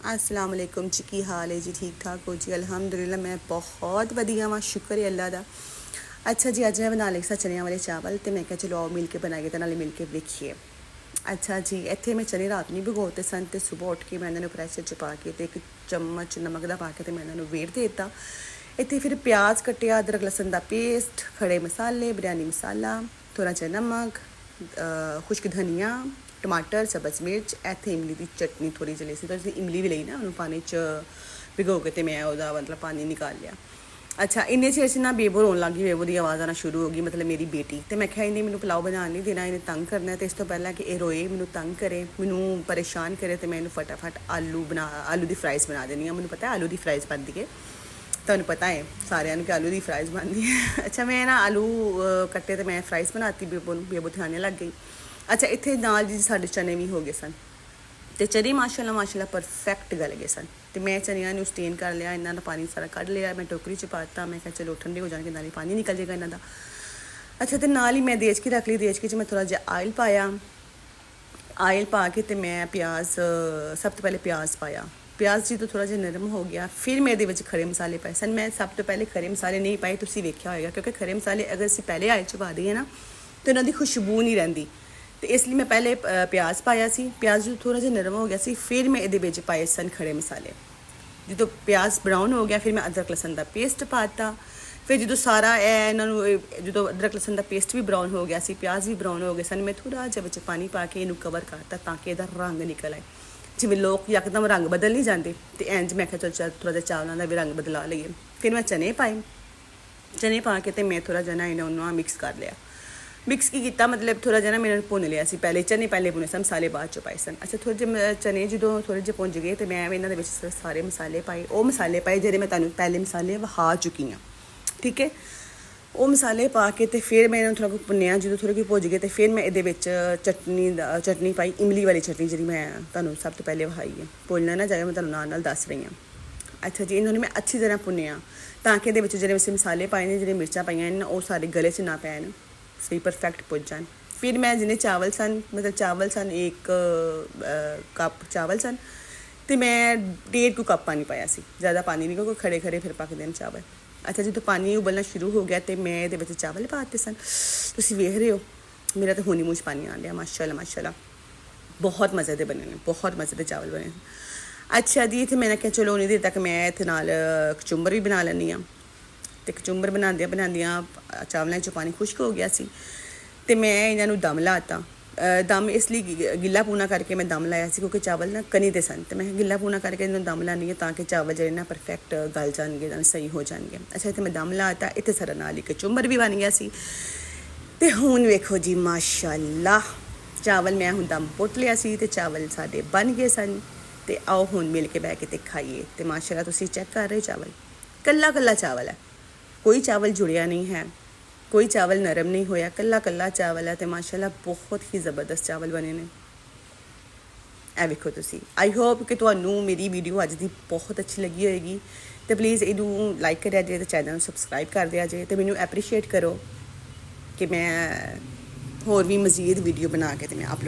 अस्सलाम वालेकुम जी, की हाल है जी? ठीक ठाक हो जी? अल्हम्दुलिल्लाह मैं बहुत वधिया वा, शुक्र है अल्लाह दा। अच्छा जी, अज मैं बना लगे सा चनिया वाले चावल, तो मैं क्या चलो आओ मिल के बनाइए, तो नाले मिल के वेखिए। अच्छा जी, इत्थे मैं चने रात नहीं भिगोते सन, तो सुबह उठ के मैं इन्होंने प्रैशर च पा के एक चम्मच नमक का पा के मैं इन्होंने वेट दे दिता। इत्थे फिर प्याज कट्टिया, अदरक लसन का पेस्ट, खड़े मसाले, बिरयानी मसाला, थोड़ा जा नमक, खुश्क धनिया, टमाटर, सब्ज़ मिर्च, इत्थे इमली की चटनी थोड़ी जी ली सी, तो इमली भी ली ना, उन्होंने पानी च भिगो के, तो मैं वह मतलब पानी निकाल लिया। अच्छा, इन्ने चिर से ना बेबो रोन लग गई, बेबो की आवाज़ आना शुरू हो गई, मतलब मेरी बेटी। तो मैं क्या इन्हें मैंने पुलाव बना नहीं देना, इन्हें तंग करना है, तो इस तो पहला कि ये रोए, मैनू तंग करे, मैनू परेशान करे, तो मैं इन्हूं फटाफट आलू की फ्राइज़ बना देनी। मैंने पता है आलू की फ्राइज़ बनती है, तुहानू पता है सारिਆਂ ਨੂੰ कि आलू की फ्राइज़ बनती है। अच्छा, मैं ना आलू कट्टे, तो मैं फ्राइज़ बनाती, बेबो तो खाने लग गई। अच्छा, इत्थे नाल जी साढ़े चने भी हो गए सन, तो चने माशाल्लाह परफेक्ट गल गए सन। तो मैं चनिया ने स्टेन कर लिया, इन्हों का पानी सारा कढ़ लिया, मैं टोकरी च पाता, मैं क्या चलो ठंडे हो जाएंगे, नाल पानी निकल जाएगा इन्हों का। अच्छा, तो नाल ही मैं देचकी रख ली, देचकी मैं थोड़ा जहा आयल पाया, आयल पा के, तो मैं प्याज सब तो पहले प्याज पाया, प्याज जी तो थोड़ा जहा नरम हो गया, फिर मैं ये खड़े मसाले पाए सन। मैं सब तो पहले खड़े मसाले नहीं पाए, तुम वेख्या होएगा, क्योंकि खड़े मसाले अगर असीं पहले आयल च पा दईए ना, तो इन्हों की खुशबू नहीं रहिंदी, तो इसलिए मैं पहले प्याज पाया सी, प्याज जो थोड़ा जहा नरम हो गया सी, फिर मैं ये पाए सन खड़े मसाले। जो प्याज ब्राउन हो गया, फिर मैं अदरक लसन का पेस्ट पाता, फिर जो सारा इन्हों जो अदरक लसन का पेस्ट भी ब्राउन हो गया सी, प्याज भी ब्राउन हो गए सन, मैं थोड़ा जहा बच्चे पानी पा के इन्हूं कवर करता, ताकि यदा रंग निकल आए। जिमें लोग यकदम रंग बदल नहीं जाते, तो इंज मैं क्या चल थोड़ा जहा चावलों का भी रंग बदला लीए। फिर मैं चने पाए, चने पा के, तो मैं थोड़ा जहा ना इन्होंने मिक्स कर लिया। मिक्स की किया, मतलब थोड़ा जहा ना मैंने भुन लिया सी, पहले चने पहले भुने सन, मसाले बाद चो पाए सन। अच्छा, थोड़े जे चने जो थोड़े जे भुंज गए, तो मैं इन्होंने सारे मसाले पाए, वो मसाले पाए जो मैं तुहानूं पहले मसाले वहा चुकी हाँ, ठीक है। वो मसाले पा के, तो फिर मैं इन्होंने थोड़ा भुनिया, जो थोड़े भुज गए, तो फिर मैं ये चटनी पाई, इमली वाली चटनी जी मैं तुहानूं सब तो पहले वहाई है, भुलना ना जाए, मैं तुहानूं नाल दस रही हाँ। अच्छा जी, इन्होंने मैं अच्छी तरह भुनिया, ताकि ये जो मसाले पाए ने, जो मिर्चा पाई ने, वो सारे गले च ना पैन, सही परफेक्ट पुज जान। फिर मैं जिन्हें चावल सन, मतलब चावल सन एक कप चावल सन, तो मैं 1.5 कप पानी पाया सी, ज़्यादा पानी नहीं, क्योंकि खड़े खड़े फिर पकते हैं चावल। अच्छा जी, तो पानी उबलना शुरू हो गया, तो मैं ये चावल पाते सन, तुम वेख रहे हो, मेरा तो हुणी मूँह पानी आ गया, माशाल्लाह माशाल्लाह, बहुत मज़े के बने ने, बहुत मज़े के चावल बने। अच्छा जी, इतने मैंने क्या चलो उन्नी देर तक मैं इत्थे नाल कचुंबर भी बना लैनी हाँ, तो कचुंबर बनादियां चावलों चो पानी खुश्क हो गया सी, तो मैं इन्हों दम लाता। दम इसलिए गिला पूना करके मैं दम लाया सी, क्योंकि चावल ना कनी दे सन, तो मैं गिला पूना करके इन्होंने दम लानी है, ताकि चावल जो ना परफेक्ट गल जाएंगे, सही हो जाएंगे। अच्छा, इतने मैं दम लाता, इतने सारा नाल ही कचुंबर भी बन गया सी। तो हुण वेखो जी, माशाल्लाह चावल मैं हुण दम पुट लिया सी, तो चावल साडे बन गए सन। तो आओ हुण मिल के बह के ते खाइए। तो माशाल्लाह तुसीं चेक कर रहे हो, चावल कल्ला कल्ला चावल है, कोई चावल जुड़िया नहीं है, कोई चावल नरम नहीं होया, कल्ला कल्ला चावल है, तो माशाल्लाह बहुत ही ज़बरदस्त चावल बने ने। ए वेखो तुसी, आई होप कि तुहानूं मेरी वीडियो अज दी बहुत अच्छी लगी होएगी, तो प्लीज़ इनू लाइक करिया जे, तो चैनल सबसक्राइब कर दिया जे, तो मैनू एप्रीशिएट करो कि मैं होर भी मज़ीद वीडियो बना के तो मैं अपलोड